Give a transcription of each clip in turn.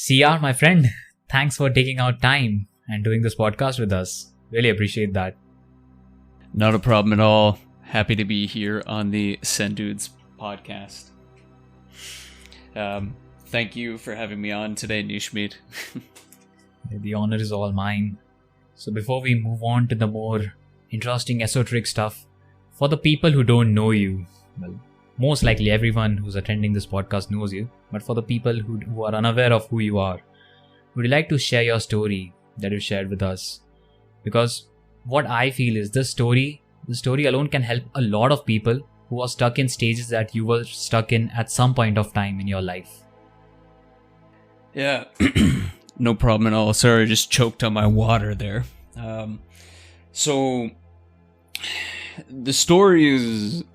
CR, my friend, thanks for taking out time and doing this podcast with us. Really appreciate that. Not a problem at all. Happy to be here on the Send Dudes podcast. Thank you for having me on today, Nishmeet. The honor is all mine. So before we move on to the more interesting esoteric stuff, for the people who don't know you, well, most likely everyone who's attending this podcast knows you, but for the people who are unaware of who you are, would you like to share your story that you shared with us? Because what I feel is the story alone can help a lot of people who are stuck in stages that you were stuck in at some point of time in your life. Yeah, no problem at all. Sorry, I just choked on my water there. So, the story is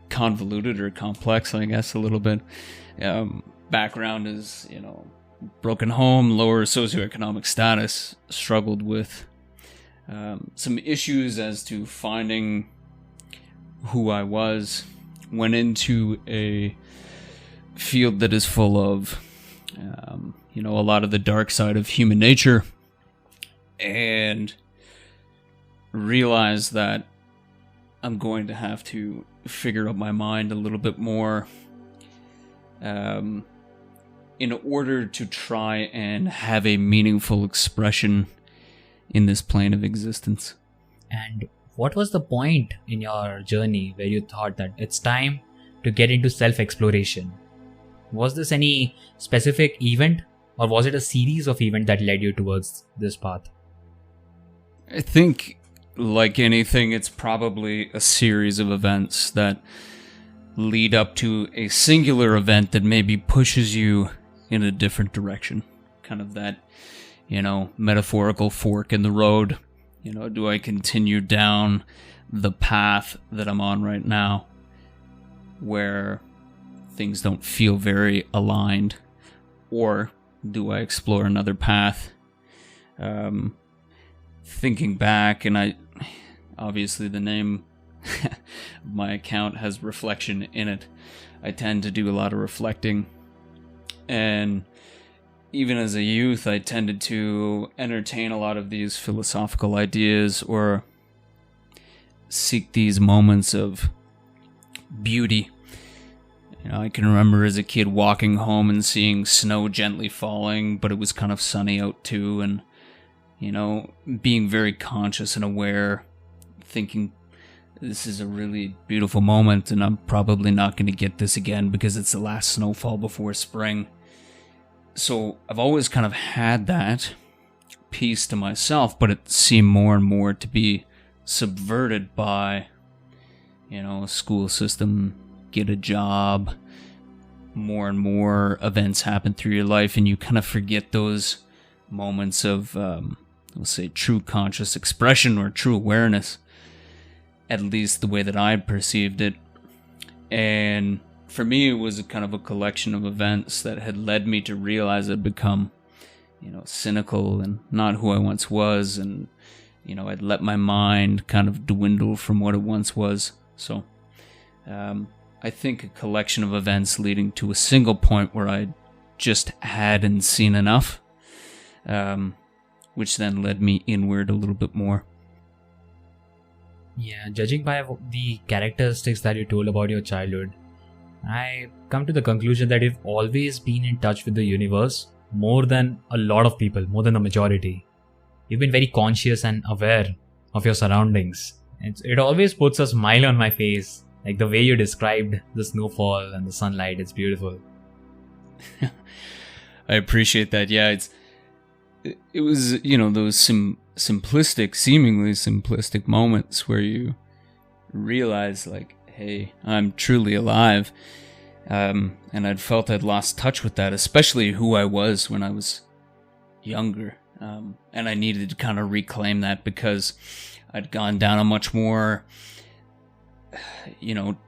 convoluted or complex, I guess, a little bit. Background is, broken home, lower socioeconomic status, struggled with some issues as to finding who I was, went into a field that is full of, a lot of the dark side of human nature, and realized that I'm going to have to figure out my mind a little bit more in order to try and have a meaningful expression in this plane of existence. And what was the point in your journey where you thought that it's time to get into self-exploration? Was this any specific event, or was it a series of events that led you towards this path? I think, like anything, it's probably a series of events that lead up to a singular event that maybe pushes you in a different direction. Kind of that, metaphorical fork in the road. Do I continue down the path that I'm on right now, where things don't feel very aligned, or do I explore another path? Thinking back, and obviously the name of my account has reflection in it. I tend to do a lot of reflecting, and even as a youth, I tended to entertain a lot of these philosophical ideas or seek these moments of beauty. I can remember as a kid walking home and seeing snow gently falling, but it was kind of sunny out too, and being very conscious and aware, thinking this is a really beautiful moment and I'm probably not going to get this again because it's the last snowfall before spring. So I've always kind of had that piece to myself, but it seemed more and more to be subverted by, a school system, get a job, more and more events happen through your life, and you kind of forget those moments of, let's say, true conscious expression or true awareness, at least the way that I perceived it. And for me, it was a kind of a collection of events that had led me to realize I'd become, cynical and not who I once was. And, I'd let my mind kind of dwindle from what it once was. So, I think a collection of events leading to a single point where I just hadn't seen enough, which then led me inward a little bit more. Yeah, judging by the characteristics that you told about your childhood, I come to the conclusion that you've always been in touch with the universe more than a lot of people, more than the majority. You've been very conscious and aware of your surroundings. It always puts a smile on my face, like the way you described the snowfall and the sunlight. It's beautiful. I appreciate that. Yeah, it was, those simplistic, seemingly simplistic moments where you realize, like, hey, I'm truly alive. And I'd felt I'd lost touch with that, especially who I was when I was younger. And I needed to kind of reclaim that because I'd gone down a much more,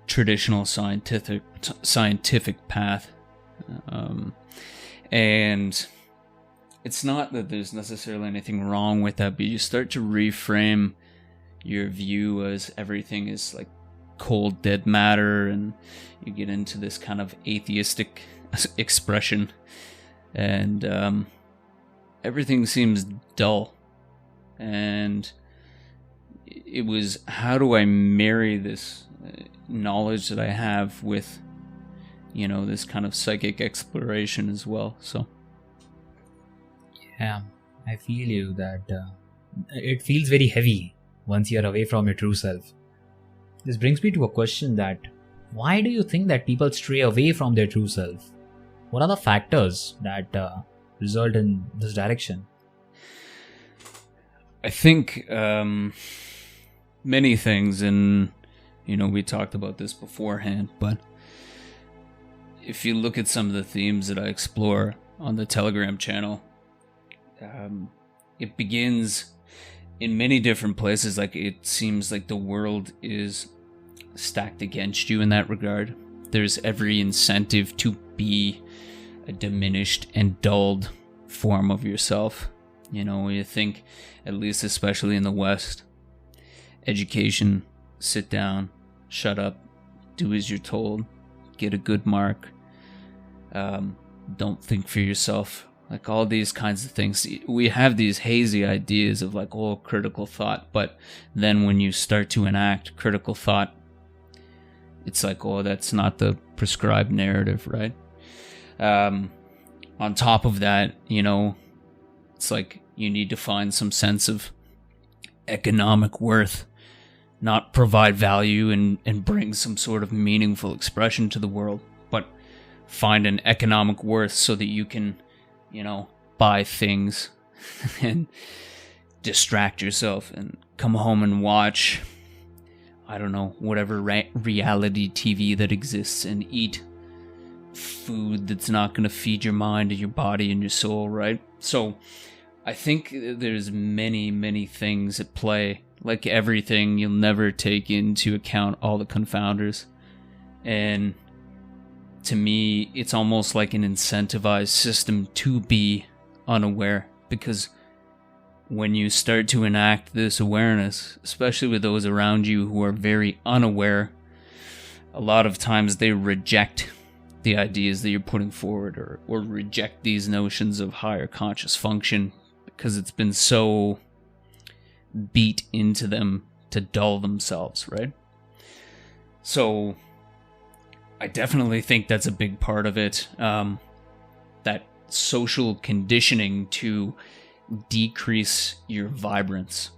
traditional scientific path. And it's not that there's necessarily anything wrong with that, but you start to reframe your view as everything is like cold, dead matter, and you get into this kind of atheistic expression. and everything seems dull. And it was, how do I marry this knowledge that I have with, this kind of psychic exploration as well? So Yeah, I feel you that it feels very heavy once you're away from your true self. This brings me to a question that why do you think that people stray away from their true self? What are the factors that result in this direction? I think many things, and we talked about this beforehand, but if you look at some of the themes that I explore on the Telegram channel, it begins in many different places. Like, it seems like the world is stacked against you in that regard. There's every incentive to be a diminished and dulled form of yourself. You think, at least especially in the West, education, sit down, shut up, do as you're told, get a good mark, don't think for yourself, like all these kinds of things. We have these hazy ideas of like, oh, critical thought, but then when you start to enact critical thought, it's like, oh, that's not the prescribed narrative, right? On top of that, it's like you need to find some sense of economic worth, not provide value and bring some sort of meaningful expression to the world, but find an economic worth so that you can, buy things and distract yourself and come home and watch, I don't know, whatever reality TV that exists, and eat food that's not going to feed your mind and your body and your soul, right? So I think there's many, many things at play. Like everything, you'll never take into account all the confounders. And to me, it's almost like an incentivized system to be unaware, because when you start to enact this awareness, especially with those around you who are very unaware, a lot of times they reject the ideas that you're putting forward, or reject these notions of higher conscious function, because it's been so beat into them to dull themselves, right? So I definitely think that's a big part of it, that social conditioning to decrease your vibrance.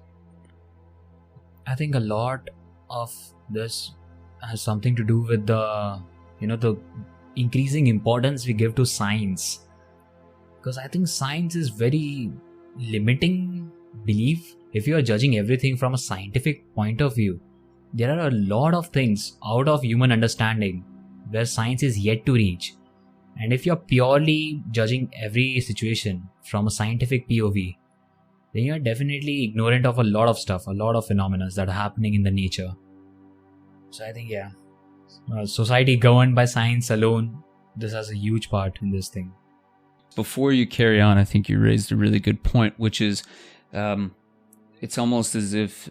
I think a lot of this has something to do with the increasing importance we give to science. Because I think science is very limiting belief. If you are judging everything from a scientific point of view, there are a lot of things out of human understanding where science is yet to reach. And if you're purely judging every situation from a scientific POV, then you're definitely ignorant of a lot of stuff, a lot of phenomena that are happening in the nature. So I think, society governed by science alone, this has a huge part in this thing. Before you carry on, I think you raised a really good point, which is it's almost as if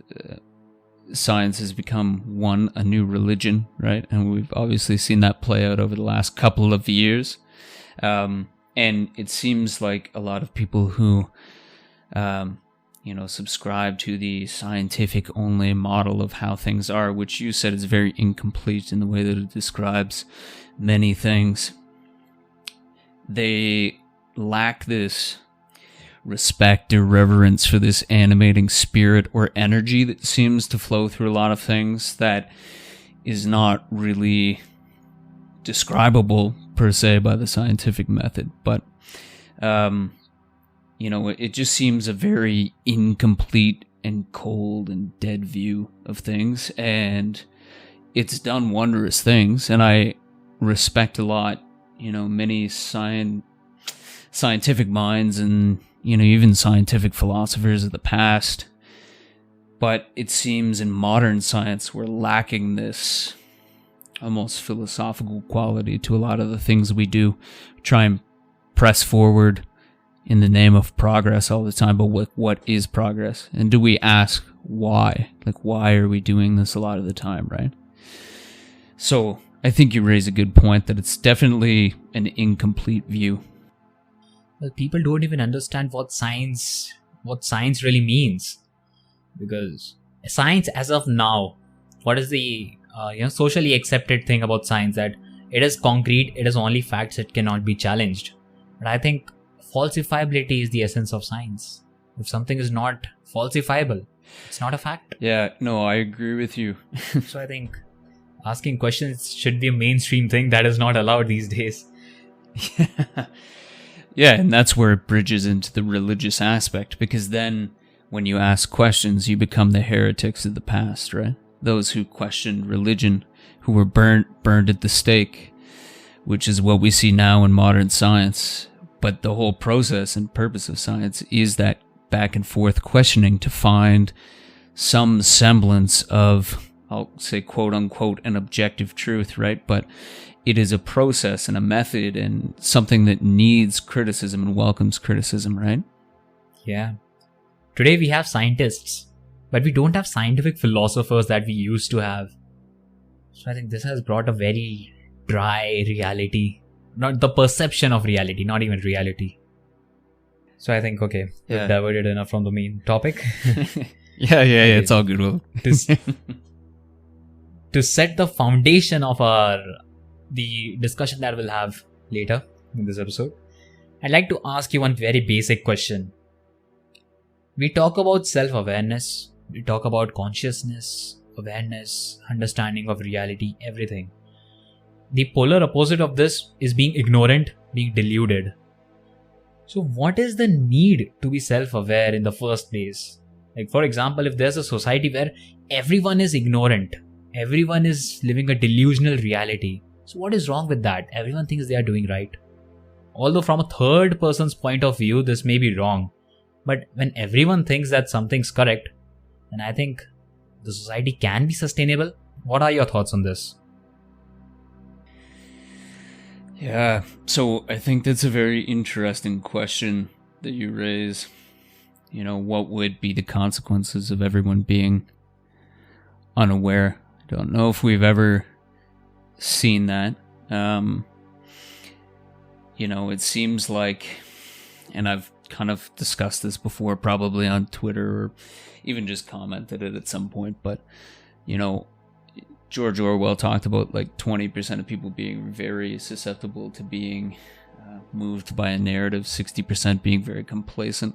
science has become a new religion, right? And we've obviously seen that play out over the last couple of years. And it seems like a lot of people who, subscribe to the scientific only model of how things are, which you said is very incomplete in the way that it describes many things. They lack this respect or reverence for this animating spirit or energy that seems to flow through a lot of things that is not really describable per se by the scientific method, but it just seems a very incomplete and cold and dead view of things, and it's done wondrous things, and I respect a lot many scientific minds and even scientific philosophers of the past. But it seems in modern science we're lacking this almost philosophical quality to a lot of the things we do. Try and press forward in the name of progress all the time, but what is progress? And do we ask why? Like, why are we doing this a lot of the time, right? So I think you raise a good point that it's definitely an incomplete view. Well, people don't even understand what science really means, because science as of now, what is the socially accepted thing about science? That it is concrete, it is only facts, it cannot be challenged. But I think falsifiability is the essence of science. If something is not falsifiable, it's not a fact. Yeah, no, I agree with you. So I think asking questions should be a mainstream thing that is not allowed these days. Yeah, and that's where it bridges into the religious aspect, because then when you ask questions, you become the heretics of the past, right? Those who questioned religion, who were burned at the stake, which is what we see now in modern science. But the whole process and purpose of science is that back and forth questioning to find some semblance of, I'll say, quote unquote, an objective truth, right? But it is a process and a method and something that needs criticism and welcomes criticism, right? Yeah. Today we have scientists, but we don't have scientific philosophers that we used to have. So I think this has brought a very dry reality. Not the perception of reality, not even reality. So I think, okay, we've diverted enough from the main topic. Yeah, it's all good. Will. To set the foundation of the discussion that we'll have later in this episode, I'd like to ask you one very basic question. We talk about self-awareness, we talk about consciousness, awareness, understanding of reality, everything. The polar opposite of this is being ignorant, being deluded. So what is the need to be self-aware in the first place? Like, for example, if there's a society where everyone is ignorant, everyone is living a delusional reality, so what is wrong with that? Everyone thinks they are doing right. Although from a third person's point of view, this may be wrong. But when everyone thinks that something's correct, then I think the society can be sustainable. What are your thoughts on this? Yeah, so I think that's a very interesting question that you raise. You know, what would be the consequences of everyone being unaware? I don't know if we've ever seen that. You know, it seems like, and I've kind of discussed this before, probably on Twitter, or even just commented it at some point, but, you know, George Orwell talked about like 20% of people being very susceptible to being moved by a narrative, 60% being very complacent,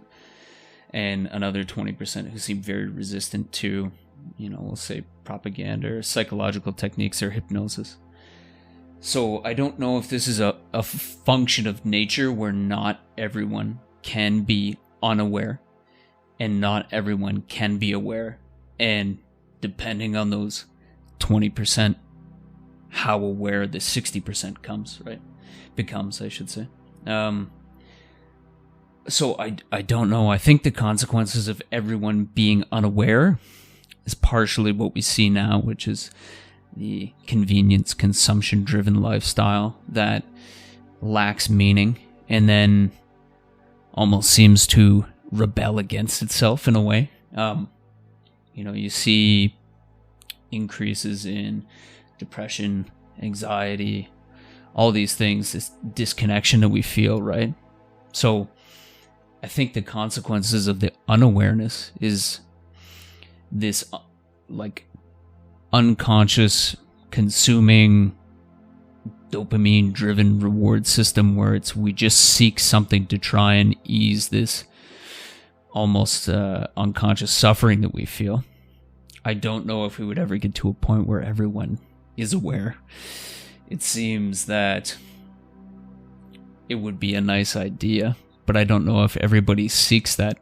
and another 20% who seem very resistant to, you know, we'll say propaganda or psychological techniques or hypnosis. So I don't know if this is a function of nature where not everyone can be unaware and not everyone can be aware. And depending on those 20%, how aware the 60% becomes, I should say. So I don't know. I think the consequences of everyone being unaware is partially what we see now, which is the convenience, consumption-driven lifestyle that lacks meaning and then almost seems to rebel against itself in a way. You know, you see increases in depression, anxiety, all these things, this disconnection that we feel, right? So I think the consequences of the unawareness is this like unconscious consuming dopamine driven reward system where we just seek something to try and ease this almost unconscious suffering that we feel. I don't know if we would ever get to a point where everyone is aware. It seems that it would be a nice idea, but I don't know if everybody seeks that.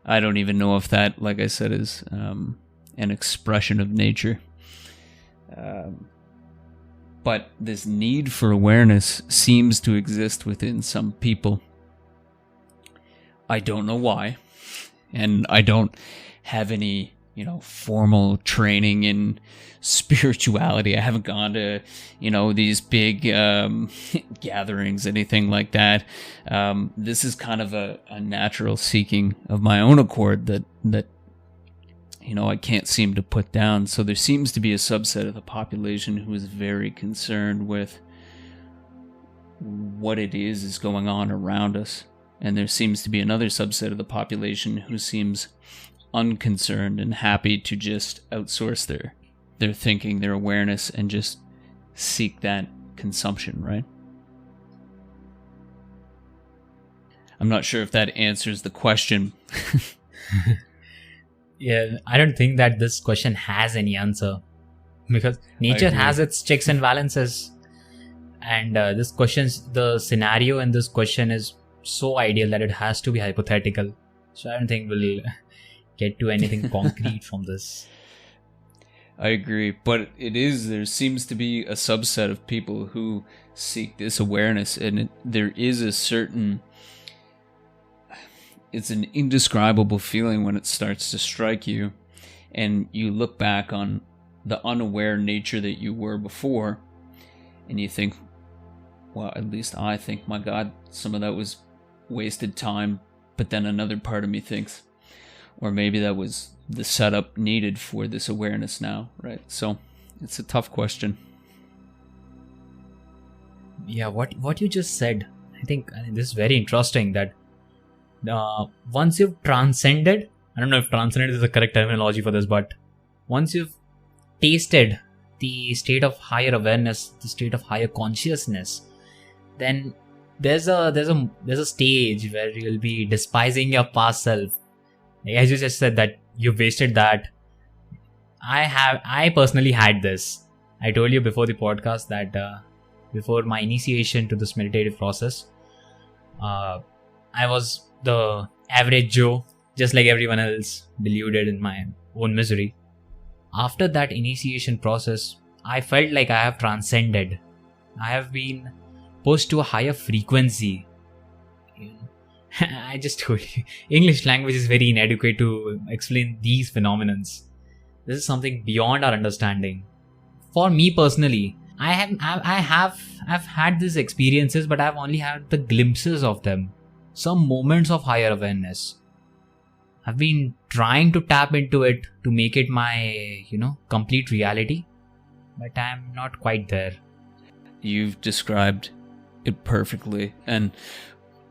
I don't even know if that, like I said, is an expression of nature. But this need for awareness seems to exist within some people. I don't know why, and I don't have any, you know, formal training in spirituality. I haven't gone to, you know, these big gatherings, anything like that. This is kind of a natural seeking of my own accord that you know, I can't seem to put down. So there seems to be a subset of the population who is very concerned with what it is going on around us. And there seems to be another subset of the population who seems unconcerned and happy to just outsource their thinking, their awareness, and just seek that consumption, right? I'm not sure if that answers the question. Yeah, I don't think that this question has any answer, because nature has its checks and balances, and the scenario in this question is so ideal that it has to be hypothetical. So I don't think we'll get to anything concrete from this. I agree, but there seems to be a subset of people who seek this awareness, and there is a certain, it's an indescribable feeling when it starts to strike you, and you look back on the unaware nature that you were before, and you think, well, at least I think, my God, some of that was wasted time, but then another part of me thinks, or maybe that was the setup needed for this awareness now, right? So it's a tough question. Yeah, what you just said, I think this is very interesting, that once you've transcended, I don't know if transcended is the correct terminology for this, but once you've tasted the state of higher awareness, the state of higher consciousness, then there's a stage where you'll be despising your past self. As you just said that you've wasted that. I personally had this. I told you before the podcast that before my initiation to this meditative process, I was the average Joe, just like everyone else, deluded in my own misery. After that initiation process, I felt like I have transcended. I have been pushed to a higher frequency. I just told you, English language is very inadequate to explain these phenomenons. This is something beyond our understanding. For me personally, I've had these experiences, but I've only had the glimpses of them. Some moments of higher awareness. I've been trying to tap into it to make it my, complete reality, but I'm not quite there. You've described it perfectly, and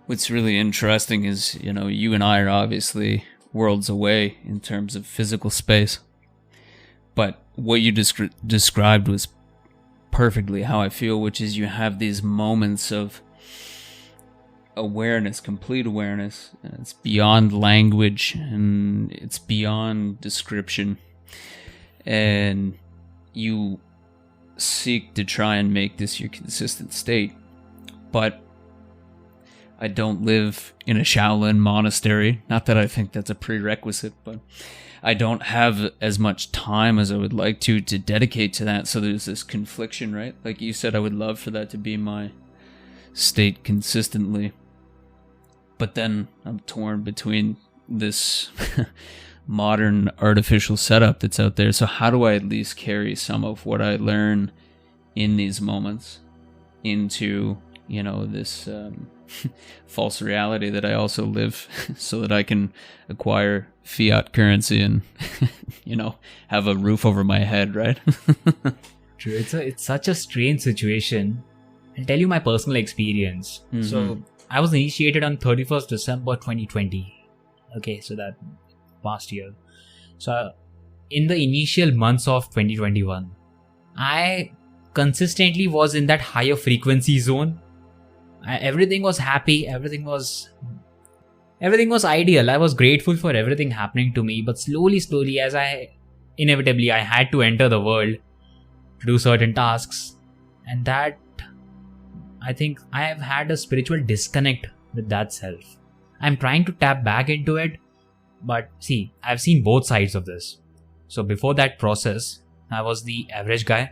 what's really interesting is, you and I are obviously worlds away in terms of physical space, but what you described was perfectly how I feel, which is you have these moments of awareness, complete awareness, and it's beyond language and it's beyond description, and you seek to try and make this your consistent state. But I don't live in a Shaolin monastery. Not that I think that's a prerequisite, but I don't have as much time as I would like to dedicate to that. So there's this confliction, right? Like you said, I would love for that to be my state consistently. But then I'm torn between this modern artificial setup that's out there. So how do I at least carry some of what I learn in these moments into, this false reality that I also live, so that I can acquire fiat currency and, have a roof over my head, right? True. It's such a strange situation. I'll tell you my personal experience. Mm-hmm. So I was initiated on 31st December 2020. Okay, so that past year. So in the initial months of 2021, I consistently was in that higher frequency zone. Everything was happy. Everything was ideal. I was grateful for everything happening to me. But slowly, as I had to enter the world to do certain tasks, and that, I think I have had a spiritual disconnect with that self. I'm trying to tap back into it, but see, I've seen both sides of this. So before that process, I was the average guy.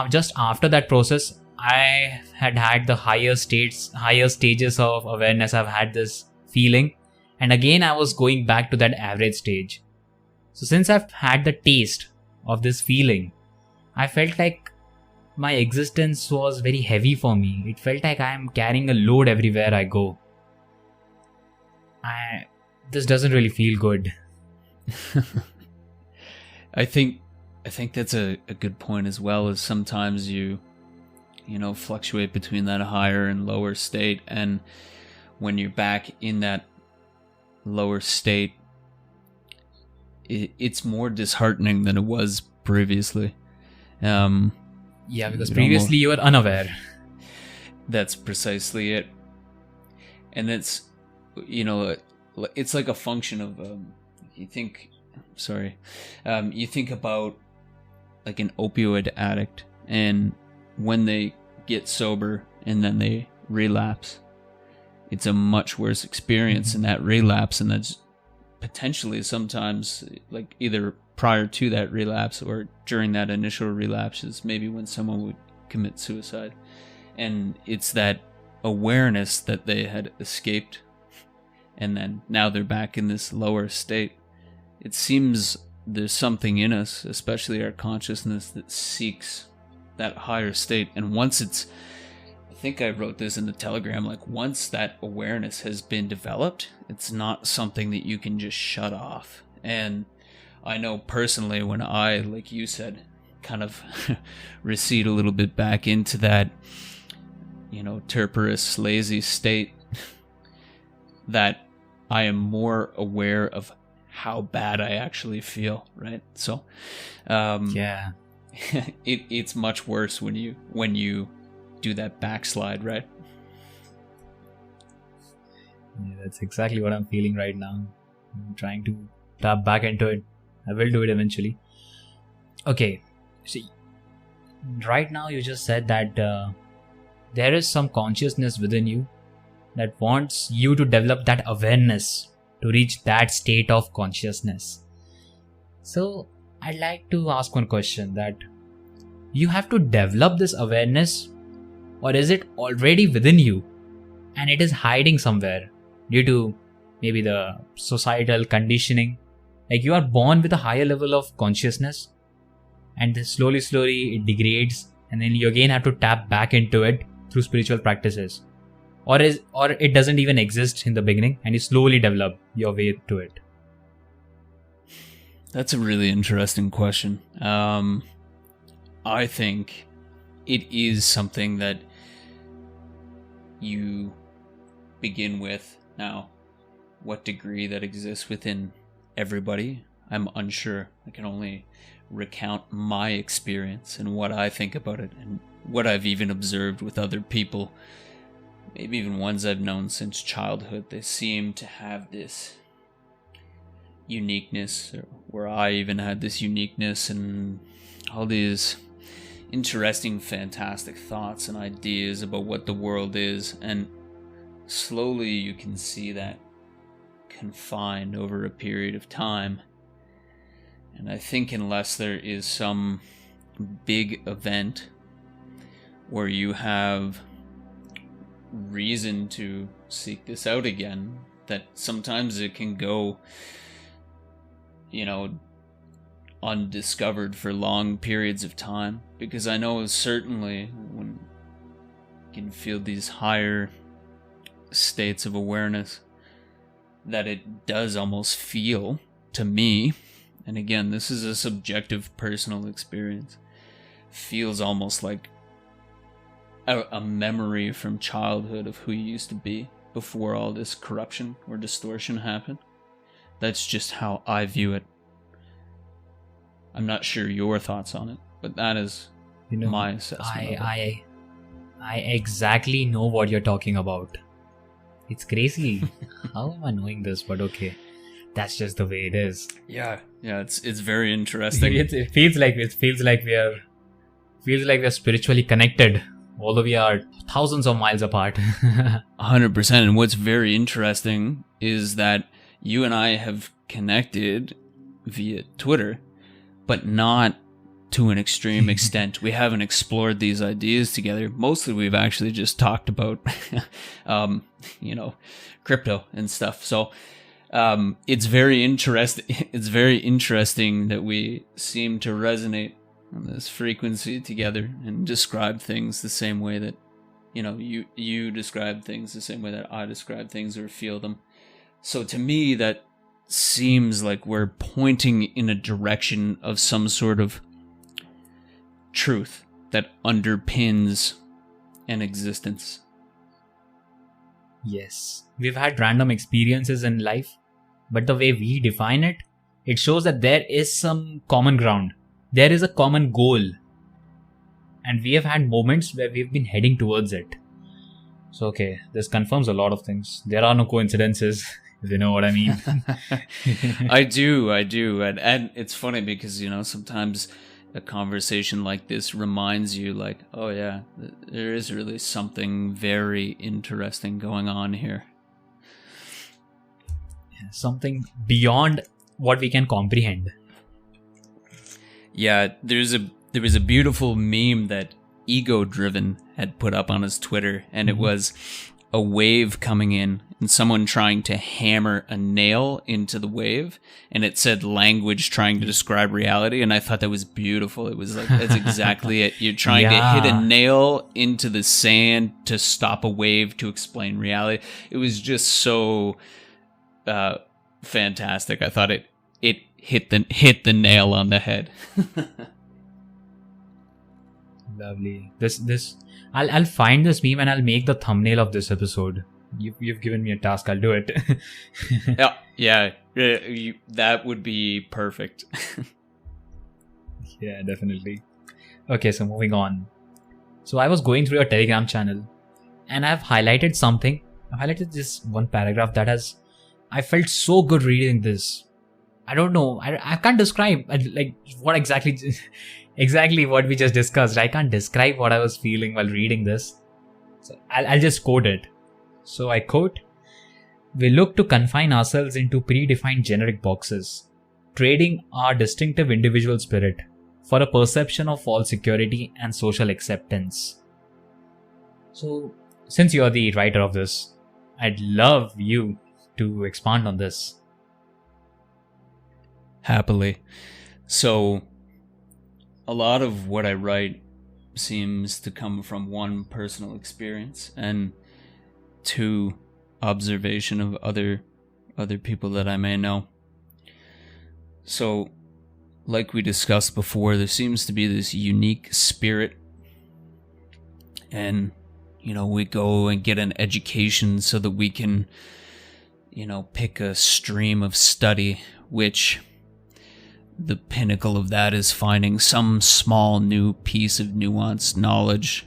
Just after that process, I had the higher stages of awareness. I've had this feeling, and again I was going back to that average stage. So since I've had the taste of this feeling, I felt like my existence was very heavy for me. It felt like I am carrying a load everywhere I go. This doesn't really feel good. I think that's a good point as well, as sometimes you fluctuate between that higher and lower state. And when you're back in that lower state, it's more disheartening than it was previously. Because previously you were unaware. That's precisely it. And it's, it's like a function of, you think about like an opioid addict, and when they get sober and then they relapse, it's a much worse experience in that relapse. And that's potentially sometimes like either prior to that relapse or during that initial relapse is maybe when someone would commit suicide. And it's that awareness that they had escaped, and then now they're back in this lower state. It seems there's something in us, especially our consciousness, that seeks that higher state. And once I think I wrote this in the Telegram, like once that awareness has been developed, it's not something that you can just shut off. And I know personally when I, like you said, kind of recede a little bit back into that, terperous, lazy state, that I am more aware of how bad I actually feel, right? So, it's much worse when you do that backslide, right? Yeah, that's exactly what I'm feeling right now. I'm trying to tap back into it. I will do it eventually. Okay, see, right now you just said that there is some consciousness within you that wants you to develop that awareness to reach that state of consciousness. So I'd like to ask one question, that you have to develop this awareness, or is it already within you and it is hiding somewhere due to maybe the societal conditioning? Like you are born with a higher level of consciousness and then slowly it degrades, and then you again have to tap back into it through spiritual practices. Or it doesn't even exist in the beginning and you slowly develop your way to it. That's a really interesting question. I think it is something that you begin with. Now, what degree that exists within everybody, I'm unsure. I can only recount my experience and what I think about it, and what I've even observed with other people, maybe even ones I've known since childhood. They seem to have this uniqueness, where I even had this uniqueness, and all these interesting, fantastic thoughts and ideas about what the world is. And slowly you can see that confined over a period of time. And I think unless there is some big event where you have reason to seek this out again, that sometimes it can go, undiscovered for long periods of time. Because I know certainly when you can feel these higher states of awareness, that it does almost feel, to me, and again, this is a subjective personal experience, feels almost like a memory from childhood of who you used to be before all this corruption or distortion happened. That's just how I view it. I'm not sure your thoughts on it, but that is my assessment. I exactly know what you're talking about. It's crazy. How am I knowing this? But okay, that's just the way it is. Yeah, it's very interesting. It feels like we are spiritually connected, although we are thousands of miles apart. 100%. And what's very interesting is that you and I have connected via Twitter, but not to an extreme extent. We haven't explored these ideas together. Mostly we've actually just talked about, crypto and stuff. So it's very interesting. It's very interesting that we seem to resonate on this frequency together and describe things the same way that, you describe things the same way that I describe things or feel them. So to me, that seems like we're pointing in a direction of some sort of truth that underpins and existence. Yes, we've had random experiences in life, but the way we define it, it shows that there is some common ground. There is a common goal. And we have had moments where we've been heading towards it. So, okay, this confirms a lot of things. There are no coincidences, if you know what I mean. I do. And it's funny because, sometimes a conversation like this reminds you like, oh yeah, there is really something very interesting going on here. Something beyond what we can comprehend. Yeah, there was a beautiful meme that Ego Driven had put up on his Twitter, and it was a wave coming in and someone trying to hammer a nail into the wave, and it said language trying to describe reality, and I thought that was beautiful. It was like, that's exactly it. You're trying to hit a nail into the sand to stop a wave to explain reality. It was just so fantastic. I thought it hit the nail on the head. Lovely. This I'll find this meme and I'll make the thumbnail of this episode. You've given me a task. I'll do it. Yeah. That would be perfect. Yeah, definitely. Okay, so moving on. So I was going through your Telegram channel, and I've highlighted something. I've highlighted this one paragraph I felt so good reading this. I don't know. I can't describe like what exactly what we just discussed. I can't describe what I was feeling while reading this. So I'll just quote it. So I quote, "We look to confine ourselves into predefined generic boxes, trading our distinctive individual spirit for a perception of false security and social acceptance." So since you're the writer of this, I'd love you to expand on this. Happily. So, a lot of what I write seems to come from one, personal experience, and two, observation of other people that I may know. So, like we discussed before, there seems to be this unique spirit, and we go and get an education so that we can pick a stream of study, which the pinnacle of that is finding some small new piece of nuanced knowledge,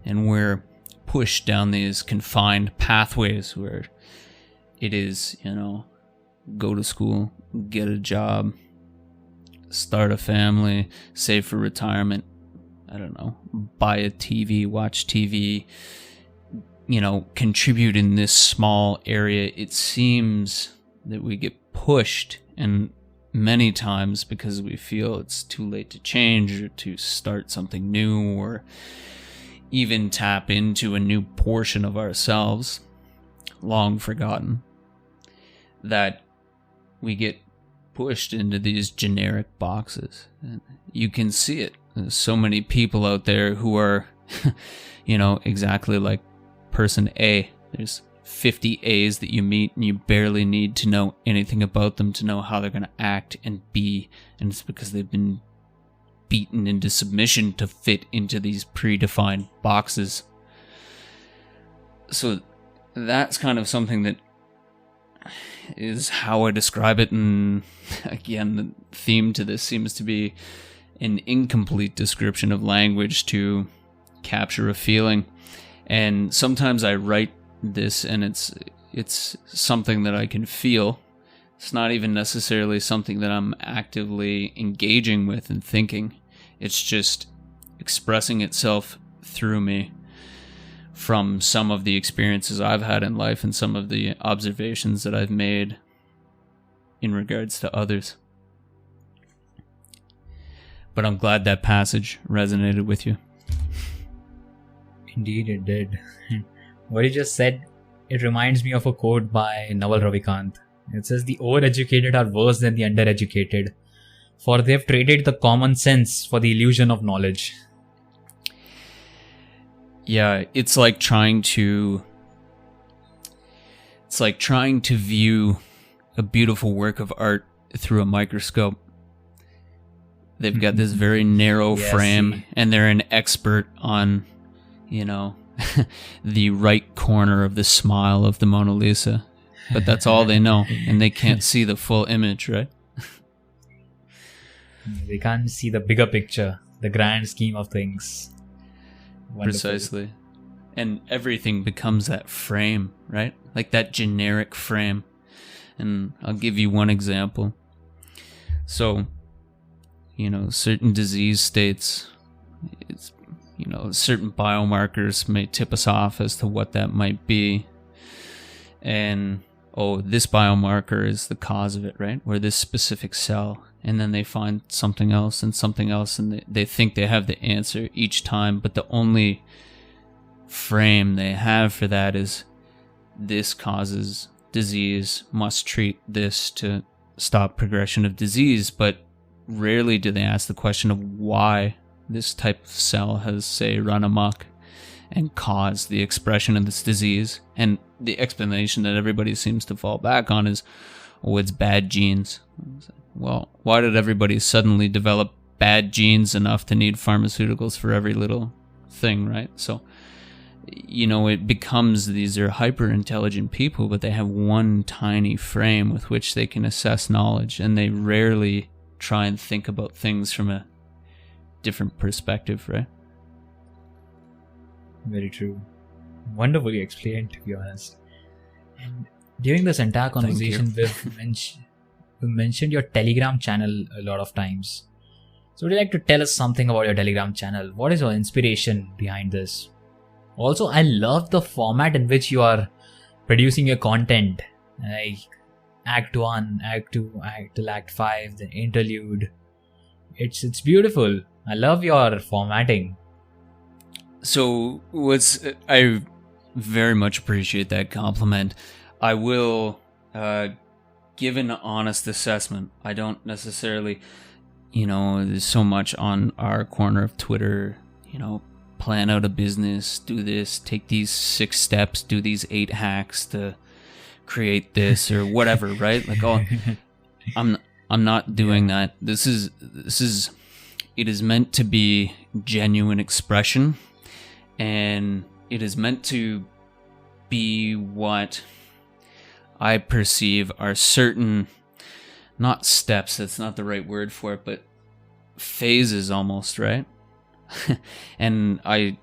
and we're pushed down these confined pathways where it is, go to school, get a job, start a family, save for retirement, I don't know, buy a TV, watch TV, contribute in this small area. It seems that we get pushed, and many times because we feel it's too late to change or to start something new or even tap into a new portion of ourselves long forgotten, that we get pushed into these generic boxes. And you can see it. There's so many people out there who are, exactly like person A. There's 50 A's that you meet, and you barely need to know anything about them to know how they're going to act and be, and it's because they've been beaten into submission to fit into these predefined boxes. So that's kind of something that is how I describe it, and again, the theme to this seems to be an incomplete description of language to capture a feeling. And sometimes I write this and it's something that I can feel. It's not even necessarily something that I'm actively engaging with and thinking. It's just expressing itself through me from some of the experiences I've had in life and some of the observations that I've made in regards to others. But I'm glad that passage resonated with you. Indeed it did. What you just said, it reminds me of a quote by Naval Ravikant. It says, "The overeducated are worse than the undereducated, for they have traded the common sense for the illusion of knowledge." Yeah, it's like trying to view a beautiful work of art through a microscope. They've got this very narrow frame, and they're an expert on, the right corner of the smile of the Mona Lisa. But that's all they know, and they can't see the full image, right? They can't see the bigger picture, the grand scheme of things. Wonderful. Precisely. And everything becomes that frame, right? Like that generic frame. And I'll give you one example. So, certain disease states, certain biomarkers may tip us off as to what that might be. And, this biomarker is the cause of it, right? Or this specific cell. And then they find something else, and they think they have the answer each time, but the only frame they have for that is this causes disease, must treat this to stop progression of disease. But rarely do they ask the question of why this type of cell has, say, run amok and caused the expression of this disease. And the explanation that everybody seems to fall back on is, it's bad genes. Well, why did everybody suddenly develop bad genes enough to need pharmaceuticals for every little thing, right? So, it becomes these are hyper intelligent people, but they have one tiny frame with which they can assess knowledge, and they rarely try and think about things from a different perspective, right? Very true. Wonderfully explained, to be honest. And during this entire conversation, we mentioned your Telegram channel a lot of times. So would you like to tell us something about your Telegram channel? What is your inspiration behind this? Also, I love the format in which you are producing your content. Like Act 1, Act 2, Act 5, the interlude. It's beautiful. I love your formatting. So I very much appreciate that compliment. I will give an honest assessment. I don't necessarily, there's so much on our corner of Twitter, plan out a business, do this, take these 6 steps, do these 8 hacks to create this or whatever, right? Like, I'm not doing that. It is meant to be genuine expression, and it is meant to be what I perceive are certain, not steps, that's not the right word for it, but phases almost, right? And I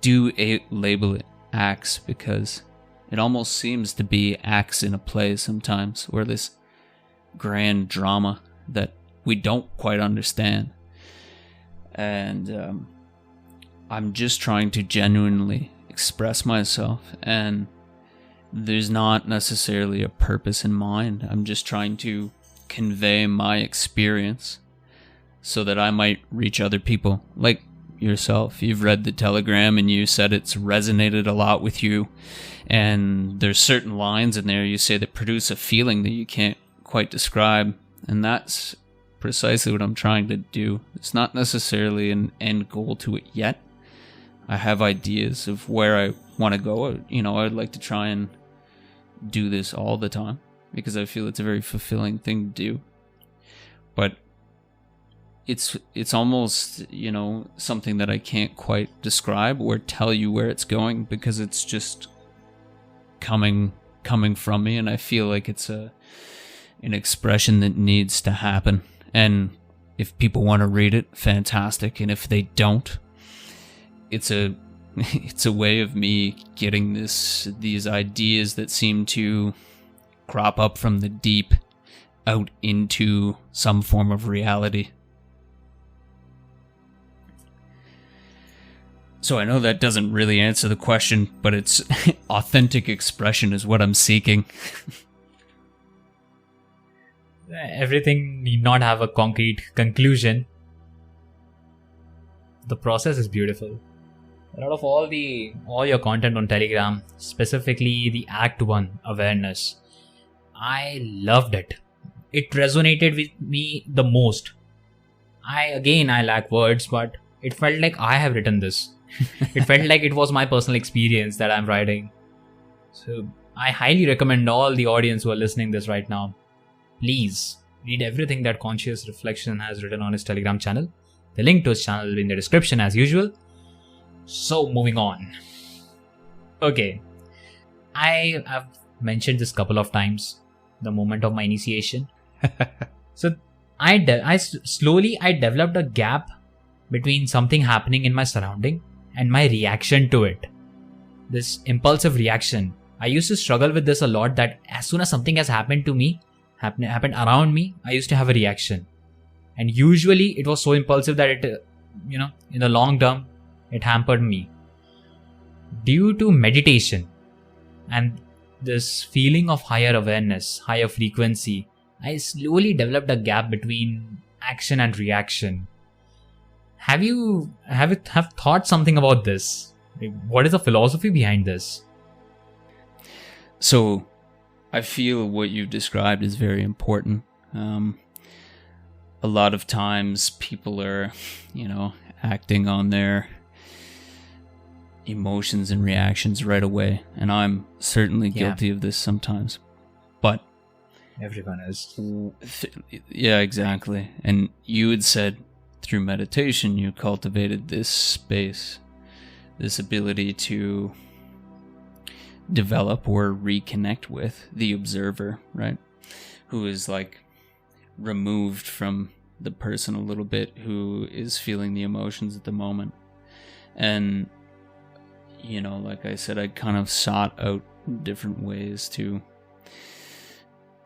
do label it acts because it almost seems to be acts in a play sometimes, or this grand drama that we don't quite understand. And I'm just trying to genuinely express myself, and there's not necessarily a purpose in mind. I'm just trying to convey my experience so that I might reach other people like yourself. You've read the Telegram and you said it's resonated a lot with you, and there's certain lines in there you say that produce a feeling that you can't quite describe, and that's precisely what I'm trying to do. It's not necessarily an end goal to it yet. I have ideas of where I want to go. I'd like to try and do this all the time because I feel it's a very fulfilling thing to do. But it's almost, something that I can't quite describe or tell you where it's going because it's just coming from me, and I feel like it's an expression that needs to happen. And if people want to read it, fantastic. And if they don't, it's a way of me getting these ideas that seem to crop up from the deep out into some form of reality. So I know that doesn't really answer the question, but it's authentic expression is what I'm seeking. Everything need not have a concrete conclusion. The process is beautiful. Out of all your content on Telegram, specifically the Act 1 awareness, I loved it. It resonated with me the most. I lack words, but it felt like I have written this. It felt like it was my personal experience that I'm writing. So I highly recommend all the audience who are listening this right now, please read everything that Conscious Reflection has written on his Telegram channel. The link to his channel will be in the description as usual. So moving on. Okay. I have mentioned this couple of times, the moment of my initiation. So slowly I developed a gap between something happening in my surrounding and my reaction to it. This impulsive reaction. I used to struggle with this a lot, that as soon as something has happened to me, happened around me, I used to have a reaction. And usually it was so impulsive that it, in the long term, it hampered me. Due to meditation and this feeling of higher awareness, higher frequency, I slowly developed a gap between action and reaction. Have you thought something about this? What is the philosophy behind this? So, I feel what you've described is very important. A lot of times people are, acting on their emotions and reactions right away. And I'm certainly guilty of this sometimes. But everyone is. Yeah, exactly. And you had said through meditation, you cultivated this space, this ability to develop or reconnect with the observer, right? Who is like removed from the person a little bit, who is feeling the emotions at the moment. And, like I said, I kind of sought out different ways to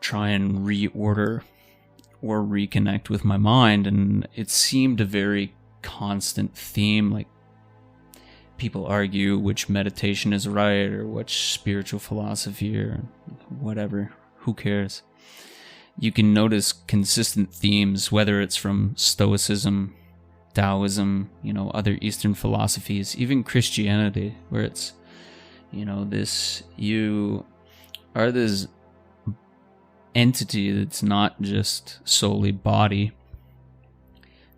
try and reorder or reconnect with my mind. And it seemed a very constant theme. Like, people argue which meditation is right or which spiritual philosophy or whatever. Who cares? You can notice consistent themes, whether it's from Stoicism, Taoism, other Eastern philosophies, even Christianity, where it's, you are this entity that's not just solely body.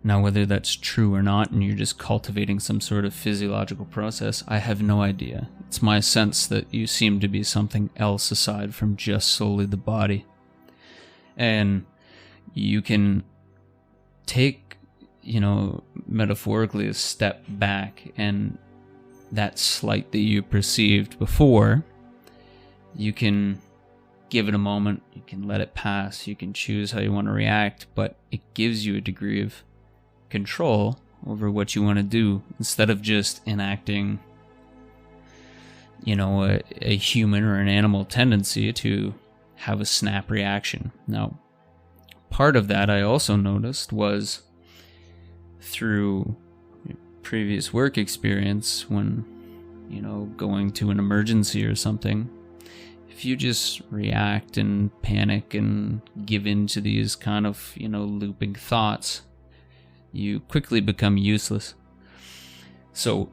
Now, whether that's true or not, and you're just cultivating some sort of physiological process, I have no idea. It's my sense that you seem to be something else aside from just solely the body. And you can take, metaphorically a step back, and that slight that you perceived before, you can give it a moment, you can let it pass, you can choose how you want to react, but it gives you a degree of control over what you want to do, instead of just enacting, a human or an animal tendency to have a snap reaction. Now, part of that I also noticed was through previous work experience when, going to an emergency or something. If you just react and panic and give in to these kind of, looping thoughts, you quickly become useless. So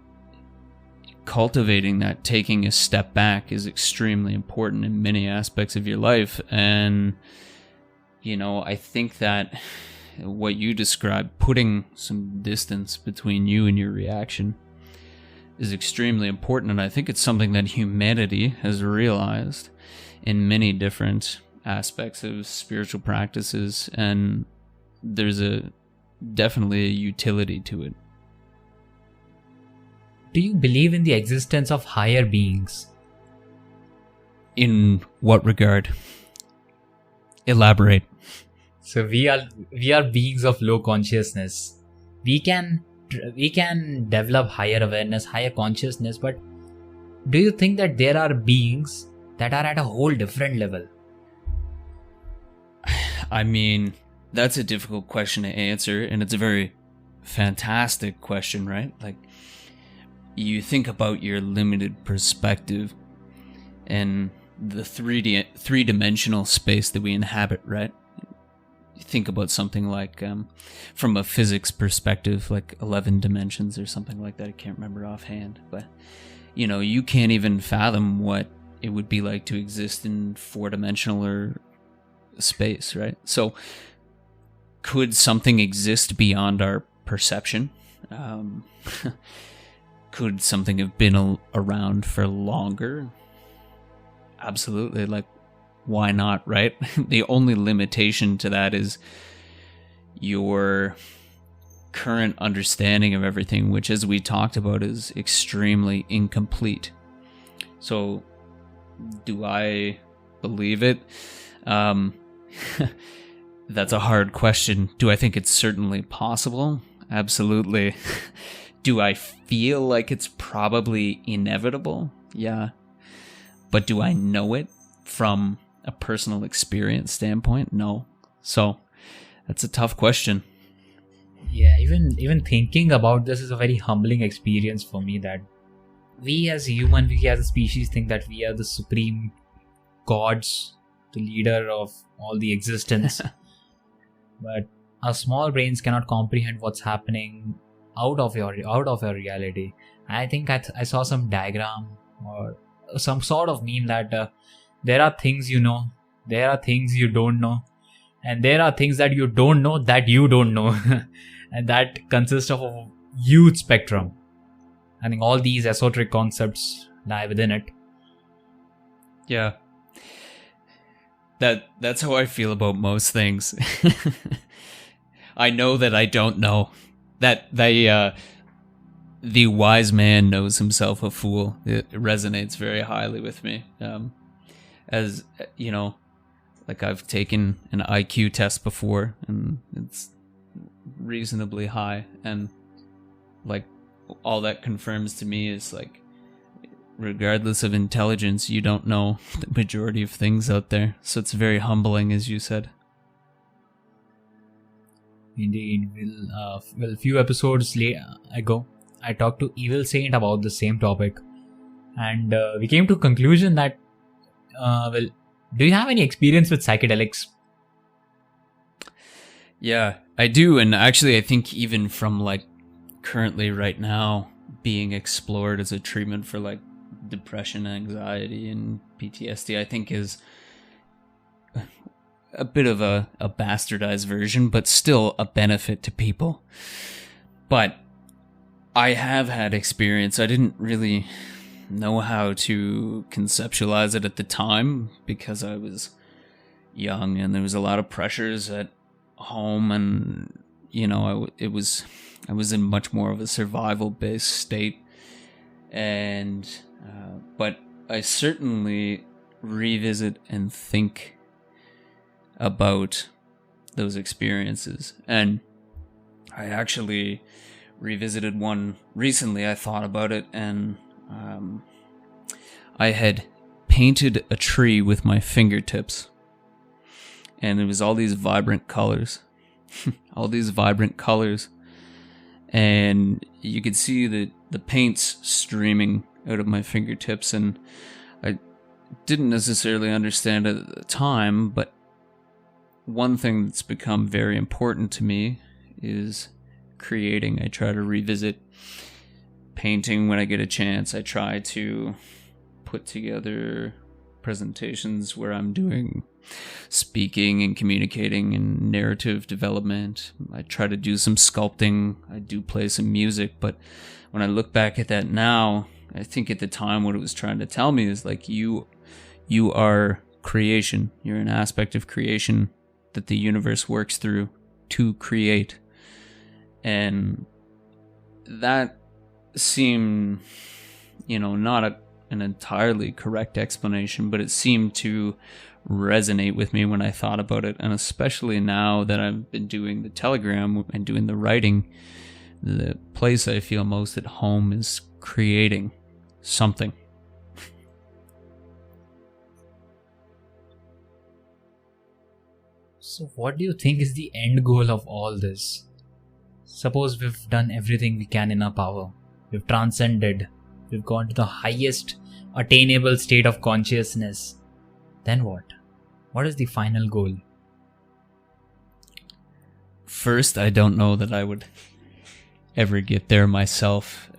cultivating that, taking a step back, is extremely important in many aspects of your life. And, I think that what you described, putting some distance between you and your reaction, is extremely important. And I think it's something that humanity has realized in many different aspects of spiritual practices. And there's definitely a utility to it. Do you believe in the existence of higher beings? In what regard? Elaborate. So we are beings of low consciousness. We can develop higher awareness, higher consciousness, but do you think that there are beings that are at a whole different level? I mean, that's a difficult question to answer, and it's a very fantastic question, right? Like, you think about your limited perspective and the three-dimensional space that we inhabit, right? You think about something like, from a physics perspective, like 11 dimensions or something like that. I can't remember offhand, but, you can't even fathom what it would be like to exist in four-dimensional or space, right? So, could something exist beyond our perception? Could something have been around for longer? Absolutely. Like, why not, right? The only limitation to that is your current understanding of everything, which, as we talked about, is extremely incomplete. So, do I believe it? That's a hard question. Do I think it's certainly possible? Absolutely. Do I feel like it's probably inevitable? Yeah. But do I know it from a personal experience standpoint? No. So, that's a tough question. Yeah, even thinking about this is a very humbling experience for me, that we as a species think that we are the supreme gods, the leader of all the existence. But our small brains cannot comprehend what's happening out of your reality. I think I saw some diagram or some sort of meme that there are things you know, there are things you don't know, and there are things that you don't know that you don't know. And that consists of a huge spectrum. I think all these esoteric concepts lie within it. Yeah. That's how I feel about most things. I know that I don't know. That the wise man knows himself a fool. It resonates very highly with me. As you know, like I've taken an IQ test before, and it's reasonably high, and like all that confirms to me is like, regardless of intelligence, you don't know the majority of things out there. So it's very humbling, as you said. Indeed. A few episodes ago, I talked to Evil Saint about the same topic, and we came to a conclusion that, do you have any experience with psychedelics? Yeah, I do, and actually I think even from like currently right now being explored as a treatment for like depression, anxiety, and PTSD, I think is a bit of a bastardized version, but still a benefit to people. But I have had experience. I didn't really know how to conceptualize it at the time because I was young and there was a lot of pressures at home, and you know, I was in much more of a survival based state, and but I certainly revisit and think about those experiences, and I actually revisited one recently. I thought about it, and I had painted a tree with my fingertips, and it was all these vibrant colors. And you could see the paints streaming out of my fingertips, and I didn't necessarily understand it at the time, but one thing that's become very important to me is creating. I try to revisit painting when I get a chance. I try to put together presentations where I'm doing speaking and communicating and narrative development. I try to do some sculpting. I do play some music, but when I look back at that now, I think at the time what it was trying to tell me is like, you are creation. You're an aspect of creation that the universe works through to create. And that seemed, not an entirely correct explanation, but it seemed to resonate with me when I thought about it. And especially now that I've been doing the Telegram and doing the writing, the place I feel most at home is creating something. So what do you think is the end goal of all this? Suppose we've done everything we can in our power. We've transcended. We've gone to the highest attainable state of consciousness. Then what? What is the final goal? First, I don't know that I would ever get there myself.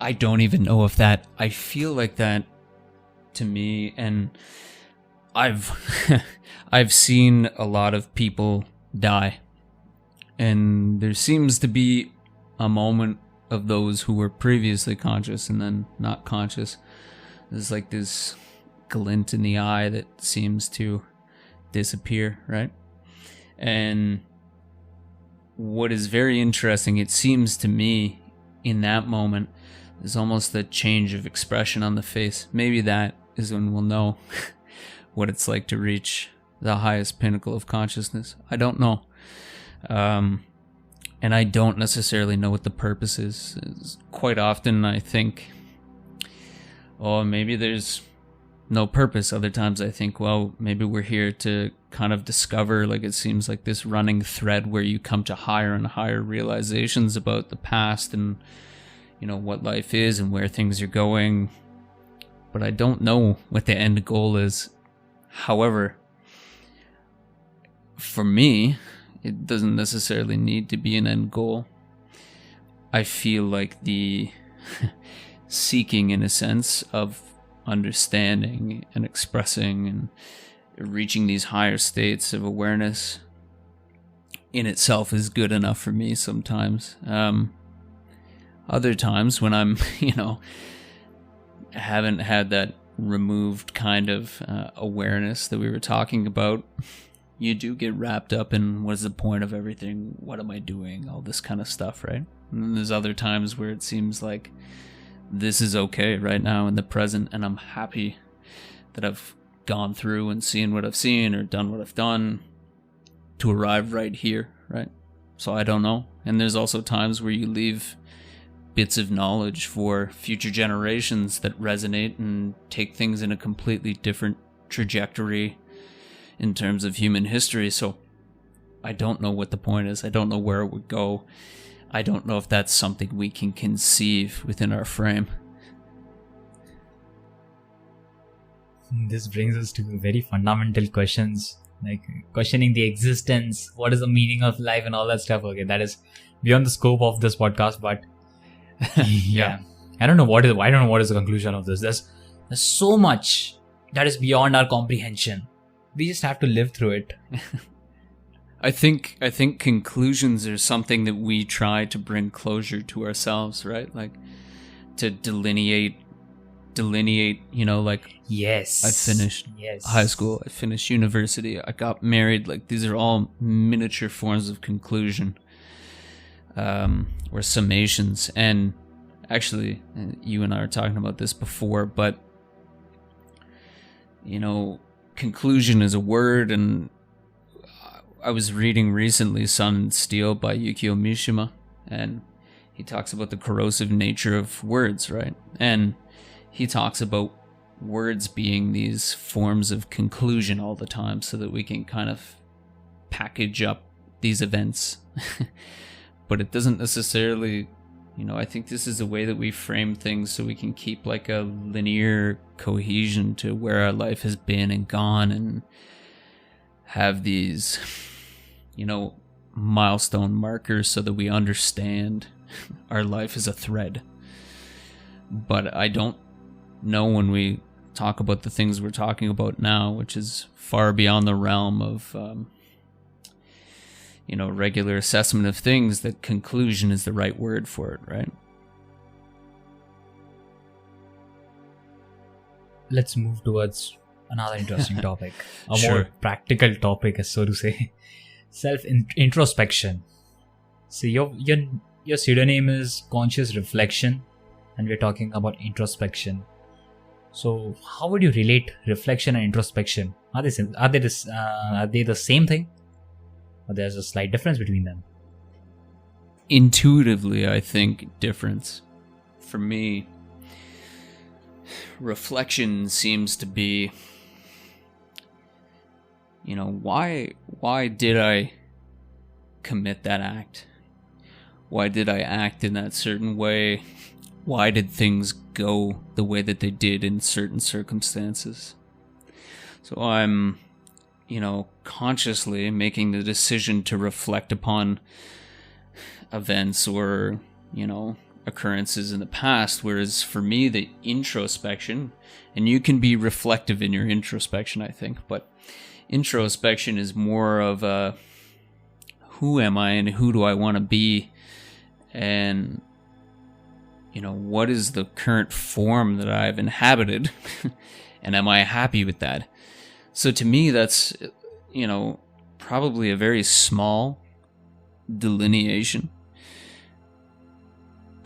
I don't even know if that... I feel like that to me, and I've seen a lot of people die. And there seems to be a moment of those who were previously conscious and then not conscious. There's like this glint in the eye that seems to disappear, right? And what is very interesting, it seems to me in that moment there's almost a change of expression on the face. Maybe that is when we'll know what it's like to reach the highest pinnacle of consciousness. I don't know. And I don't necessarily know what the purpose is. Quite often I think, oh, maybe there's no purpose. Other times I think, well, maybe we're here to kind of discover, like, it seems like this running thread where you come to higher and higher realizations about the past and, you know, what life is and where things are going. But I don't know what the end goal is. However, for me, it doesn't necessarily need to be an end goal. I feel like the seeking, in a sense, of understanding and expressing and reaching these higher states of awareness in itself is good enough for me sometimes. Other times when I'm, haven't had that removed kind of awareness that we were talking about, you do get wrapped up in what is the point of everything, what am I doing, all this kind of stuff, right? And then there's other times where it seems like this is okay right now in the present, and I'm happy that I've gone through and seen what I've seen or done what I've done to arrive right here, right? So I don't know. And there's also times where you leave bits of knowledge for future generations that resonate and take things in a completely different trajectory in terms of human history. So I don't know what the point is. I don't know where it would go. I don't know if that's something we can conceive within our frame. This brings us to very fundamental questions, like questioning the existence, what is the meaning of life and all that stuff. Okay, that is beyond the scope of this podcast, but yeah. I don't know what is the conclusion of this. There's so much that is beyond our comprehension. We just have to live through it. I think conclusions are something that we try to bring closure to ourselves, right? Like to delineate, like, yes, I finished high school, I finished university, I got married. Like, these are all miniature forms of conclusion, or summations. And actually, you and I were talking about this before, but conclusion is a word, and I was reading recently Sun and Steel by Yukio Mishima, and he talks about the corrosive nature of words, right? And he talks about words being these forms of conclusion all the time so that we can kind of package up these events. But it doesn't necessarily, I think this is a way that we frame things so we can keep like a linear cohesion to where our life has been and gone, and have these, milestone markers so that we understand our life is a thread. But I don't know, when we talk about the things we're talking about now, which is far beyond the realm of, regular assessment of things, that conclusion is the right word for it, right? Let's move towards another interesting topic. A Sure. more practical topic, so to say. Self-introspection. So your pseudonym is Conscious Reflection, and we're talking about introspection. So how would you relate reflection and introspection? Are they the same thing? Or there's a slight difference between them? Intuitively, I think difference. For me, reflection seems to be, why did I commit that act? Why did I act in that certain way? Why did things go the way that they did in certain circumstances? So I'm, consciously making the decision to reflect upon events or, occurrences in the past. Whereas for me, the introspection, and you can be reflective in your introspection, I think, but introspection is more of a, who am I and who do I want to be? And, what is the current form that I've inhabited? And am I happy with that? So to me, that's, probably a very small delineation.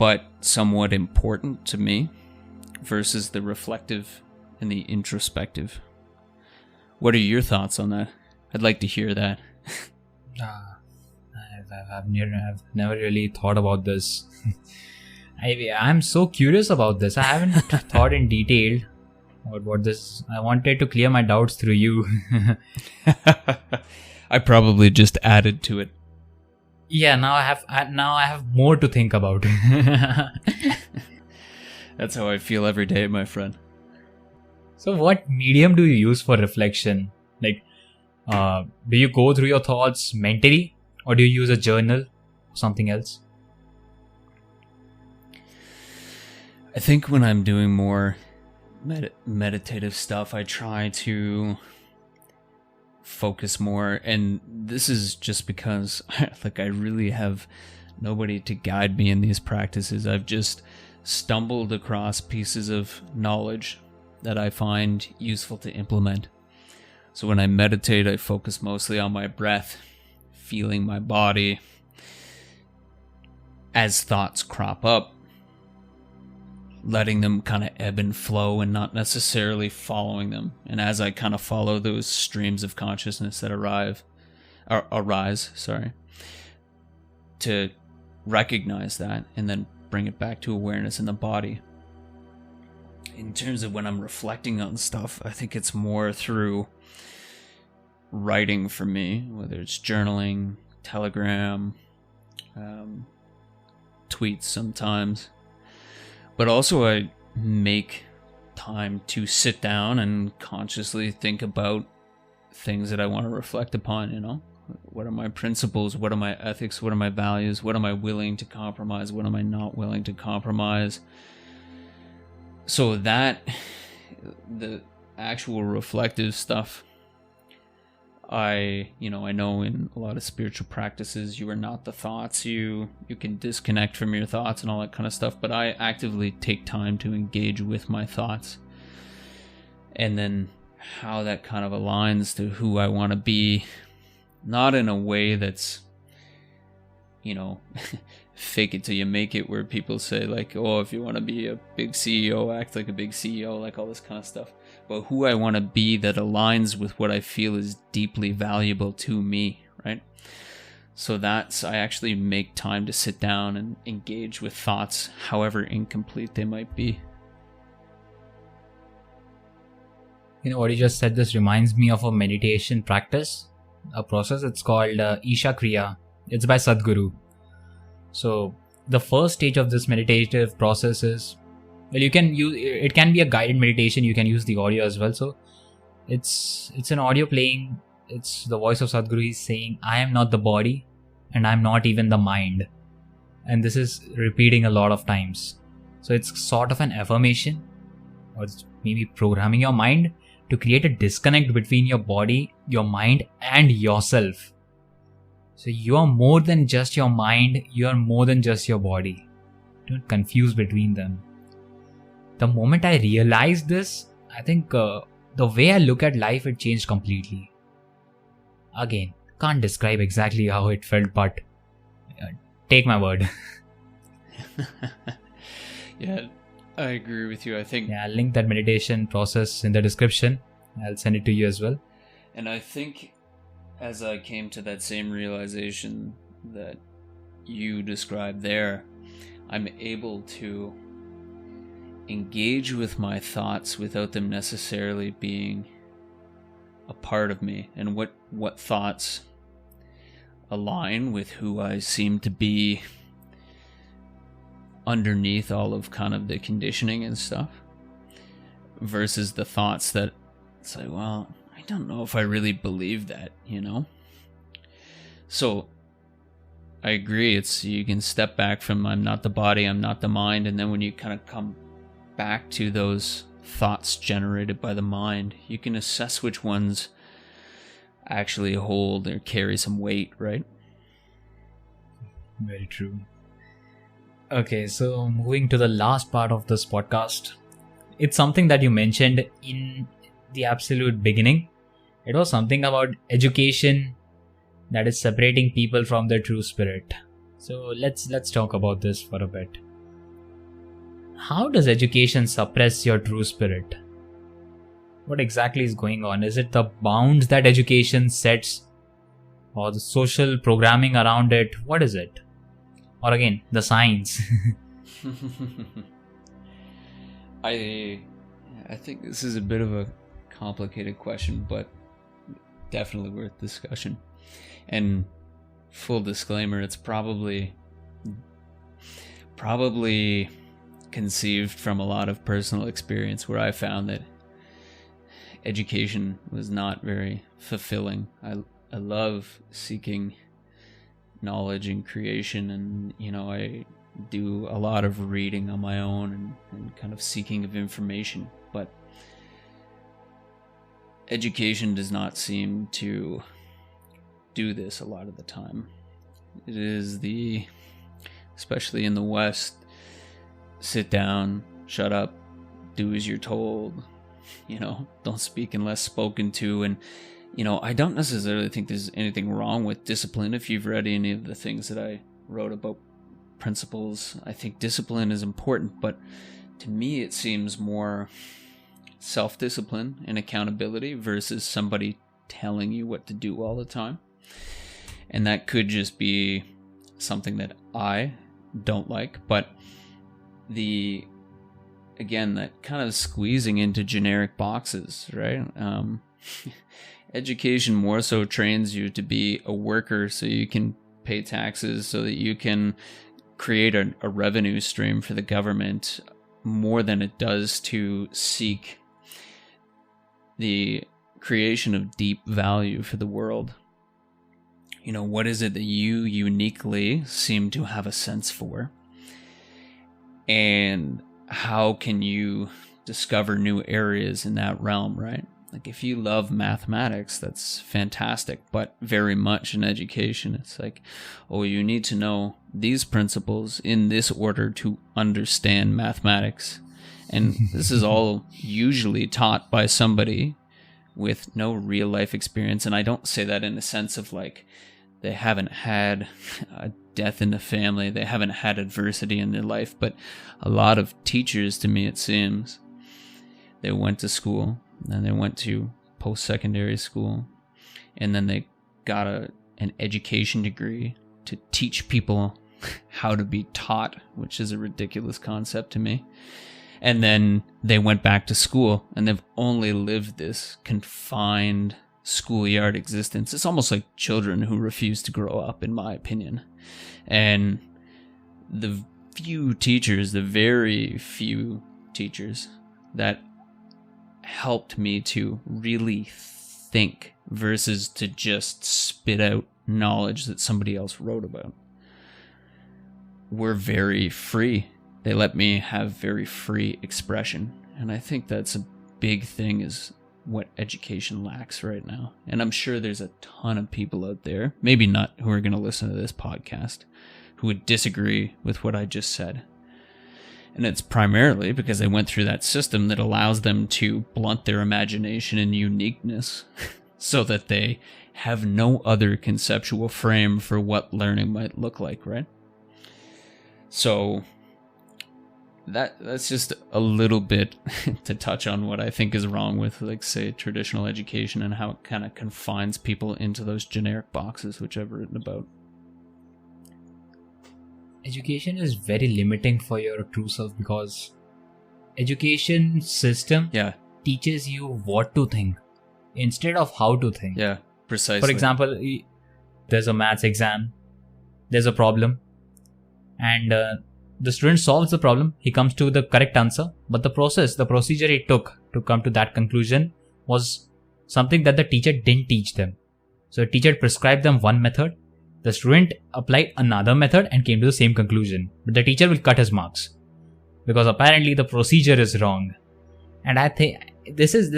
but somewhat important to me, versus the reflective and the introspective. What are your thoughts on that? I'd like to hear that. I've never really thought about this. I'm so curious about this. I haven't thought in detail about what this. I wanted to clear my doubts through you. I probably just added to it. Yeah, now I have more to think about. That's how I feel every day, my friend. So what medium do you use for reflection? Like, do you go through your thoughts mentally, or do you use a journal or something else? I think when I'm doing more meditative stuff, I try to focus more, and this is just because I really have nobody to guide me in these practices. I've just stumbled across pieces of knowledge that I find useful to implement. So when I meditate, I focus mostly on my breath, feeling my body. As thoughts crop up, letting them kind of ebb and flow and not necessarily following them. And as I kind of follow those streams of consciousness that arise, to recognize that and then bring it back to awareness in the body. In terms of when I'm reflecting on stuff, I think it's more through writing for me, whether it's journaling, Telegram, tweets sometimes. But also I make time to sit down and consciously think about things that I want to reflect upon, you know? What are my principles? What are my ethics? What are my values? What am I willing to compromise? What am I not willing to compromise? So that, the actual reflective stuff, I know in a lot of spiritual practices, you are not the thoughts. You can disconnect from your thoughts and all that kind of stuff. But I actively take time to engage with my thoughts. And then how that kind of aligns to who I want to be. Not in a way that's, fake it till you make it, where people say like, oh, if you want to be a big CEO, act like a big CEO, like all this kind of stuff. But who I want to be that aligns with what I feel is deeply valuable to me, right? So I actually make time to sit down and engage with thoughts, however incomplete they might be. What you just said, this reminds me of a meditation practice, a process. It's called Isha Kriya. It's by Sadhguru. So the first stage of this meditative process is, it can be a guided meditation. You can use the audio as well. So it's an audio playing. It's the voice of Sadhguru. He's saying, I am not the body and I'm not even the mind. And this is repeating a lot of times. So it's sort of an affirmation, or it's maybe programming your mind to create a disconnect between your body, your mind, and yourself. So you are more than just your mind, you are more than just your body. Don't confuse between them. The moment I realized this, I think the way I look at life, it changed completely. Again, can't describe exactly how it felt, but take my word. Yeah, I agree with you. I think... Yeah, I'll link that meditation process in the description. I'll send it to you as well. And I think as I came to that same realization that you described there, I'm able to engage with my thoughts without them necessarily being a part of me, and what thoughts align with who I seem to be underneath all of kind of the conditioning and stuff, versus the thoughts that say, well, I don't know if I really believe that, So I agree, you can step back from I'm not the body, I'm not the mind, and then when you kind of come back to those thoughts generated by the mind, you can assess which ones actually hold or carry some weight, right? Very true. Okay, so moving to the last part of this podcast. It's something that you mentioned in the absolute beginning. It was something about education that is separating people from their true spirit. So let's talk about this for a bit. how does education suppress your true spirit? What exactly is going on? Is it the bounds that education sets, or the social programming around it? What is it? Or again, the science? I think this is a bit of a complicated question, but definitely worth discussion. And full disclaimer, it's probably conceived from a lot of personal experience where I found that education was not very fulfilling. I love seeking knowledge and creation, and I do a lot of reading on my own and kind of seeking of information, but education does not seem to do this a lot of the time. It is especially in the West, sit down, shut up, do as you're told, don't speak unless spoken to. And I don't necessarily think there's anything wrong with discipline. If you've read any of the things that I wrote about principles, I think discipline is important, but to me it seems more self-discipline and accountability versus somebody telling you what to do all the time. And that could just be something that I don't like, but that kind of squeezing into generic boxes, right? Education more so trains you to be a worker so you can pay taxes, so that you can create a revenue stream for the government, more than it does to seek the creation of deep value for the world. What is it that you uniquely seem to have a sense for? And how can you discover new areas in that realm, right? Like if you love mathematics, that's fantastic, but very much in education, it's like, oh, you need to know these principles in this order to understand mathematics. And this is all usually taught by somebody with no real life experience. And I don't say that in a sense of like, they haven't had a death in the family, they haven't had adversity in their life, but a lot of teachers, to me it seems, they went to school, then they went to post-secondary school, and then they got an education degree to teach people how to be taught, which is a ridiculous concept to me. And then they went back to school, and they've only lived this confined schoolyard existence. It's almost like children who refuse to grow up, in my opinion. And the very few teachers that helped me to really think versus to just spit out knowledge that somebody else wrote about were very free. They let me have very free expression. And I think that's a big thing, is what education lacks right now. And I'm sure there's a ton of people out there, maybe not who are going to listen to this podcast, who would disagree with what I just said. And it's primarily because they went through that system that allows them to blunt their imagination and uniqueness so that they have no other conceptual frame for what learning might look like, right? So that's just a little bit to touch on what I think is wrong with, like, say, traditional education and how it kind of confines people into those generic boxes, which I've written about. Education is very limiting for your true self, because education system teaches you what to think instead of how to think. Yeah, precisely. For example, there's a maths exam, there's a problem, and the student solves the problem, he comes to the correct answer, but the procedure he took to come to that conclusion was something that the teacher didn't teach them. So the teacher prescribed them one method, the student applied another method and came to the same conclusion, but the teacher will cut his marks because apparently the procedure is wrong. And I think this is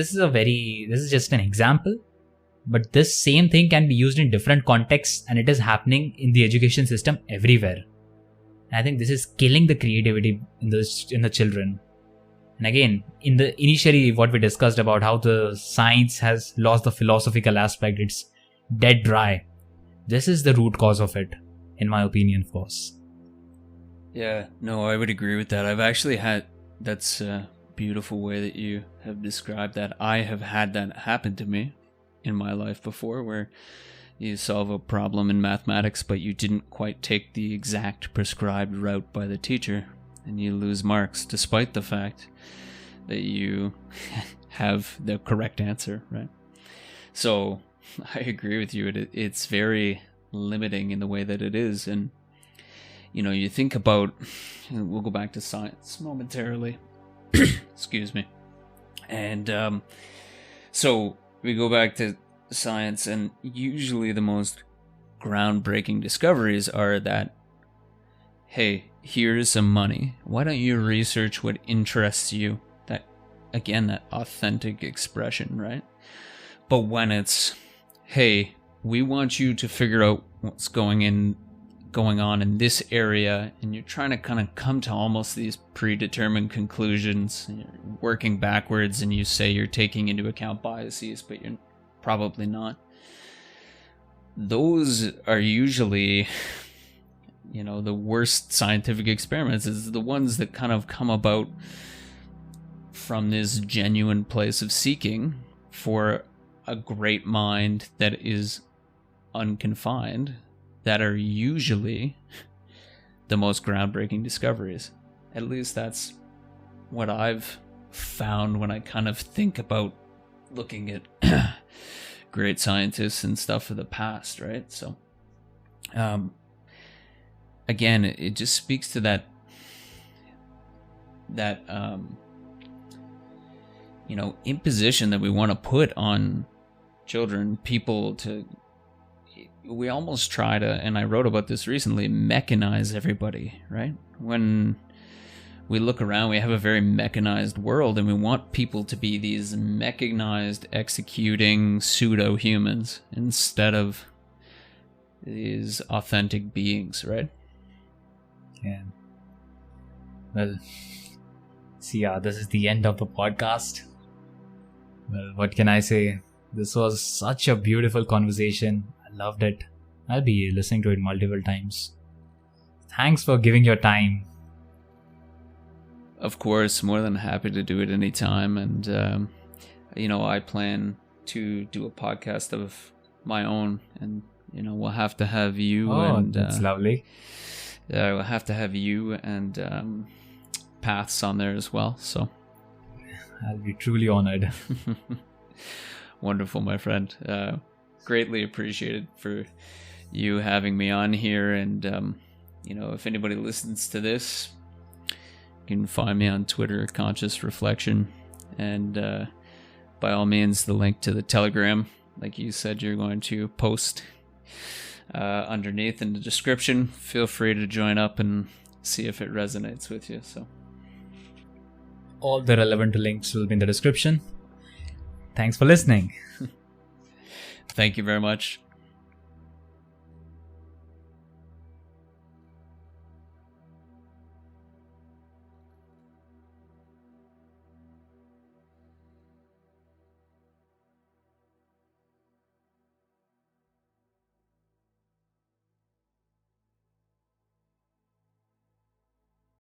just an example, but this same thing can be used in different contexts, and it is happening in the education system everywhere. And I think this is killing the creativity in the children. And again, initially what we discussed about how the science has lost the philosophical aspect, it's dead dry. This is the root cause of it, in my opinion, of course. Yeah, no, I would agree with that. I've actually had That's a beautiful way that you have described that. I have had that happen to me in my life before, where you solve a problem in mathematics, but you didn't quite take the exact prescribed route by the teacher, and you lose marks despite the fact that you have the correct answer, right? So I agree with you. It's very limiting in the way that it is. And, you know, you think about, we'll go back to science momentarily. Excuse me. And so we go back to science, and usually the most groundbreaking discoveries are that, hey, here's some money. Why don't you research what interests you? That, again, that authentic expression, right? But when it's, hey, we want you to figure out what's going on in this area, and you're trying to kind of come to almost these predetermined conclusions, and you're working backwards, and you say you're taking into account biases, but you're probably not. Those are usually, you know, the worst scientific experiments, is the ones that kind of come about from this genuine place of seeking for a great mind that is unconfined, that are usually the most groundbreaking discoveries. At least that's what I've found when I kind of think about looking at great scientists and stuff of the past, right? So, again, it just speaks to that you know, imposition that we want to put on children, people to. We almost try to, and I wrote about this recently, mechanize everybody, right? When we look around, we have a very mechanized world, and we want people to be these mechanized, executing pseudo-humans instead of these authentic beings, right? Yeah. Well, see, yeah, this is the end of the podcast. Well, what can I say? This was such a beautiful conversation. I loved it. I'll be listening to it multiple times. Thanks for giving your time. Of course, more than happy to do it anytime. And, you know, I plan to do a podcast of my own. And, you know, we'll have to have you. And that's lovely. Yeah, we'll have to have you and Paths on there as well. So I'll be truly honored. Wonderful, my friend. Greatly appreciated for you having me on here. And, you know, if anybody listens to this, you can find me on Twitter, Conscious Reflection. And by all means, the link to the Telegram, like you said, you're going to post underneath in the description. Feel free to join up and see if it resonates with you. So all the relevant links will be in the description. Thanks for listening. Thank you very much.